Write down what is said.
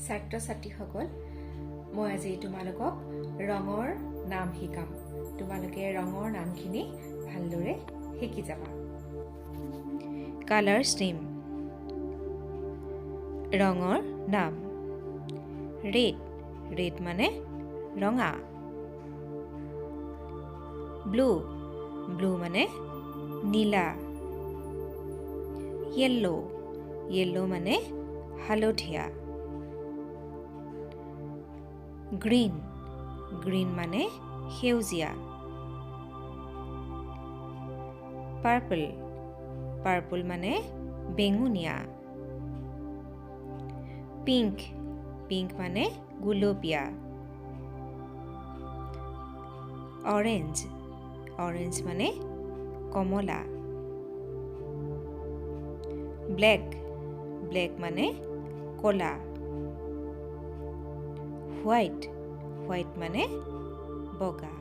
ছাত্ৰ ছাত্ৰীসকল, মই আজি তোমালোকক ৰঙৰ নাম শিকাম। তোমালোকে ৰঙৰ নামখিনি ভালদৰে শিকি যাবা। Colours name. ৰঙৰ নাম। ৰেড, ৰেড মানে ৰঙা। ব্লু, ব্লু মানে নীলা। য়েল্লো, য়েল্লো মানে হালধীয়া। গ্ৰীণ, গ্ৰীণ মানে সেউজীয়া। পাৰ্পল, পাৰ্পল মানে বেঙুনীয়া। পিংক, পিংক মানে গুলপীয়া। অৰেঞ্জ, অৰেঞ্জ মানে কমলা। ব্লেক, ব্লেক মানে ক'লা। হোৱাইট, হোৱাইট মানে বগা।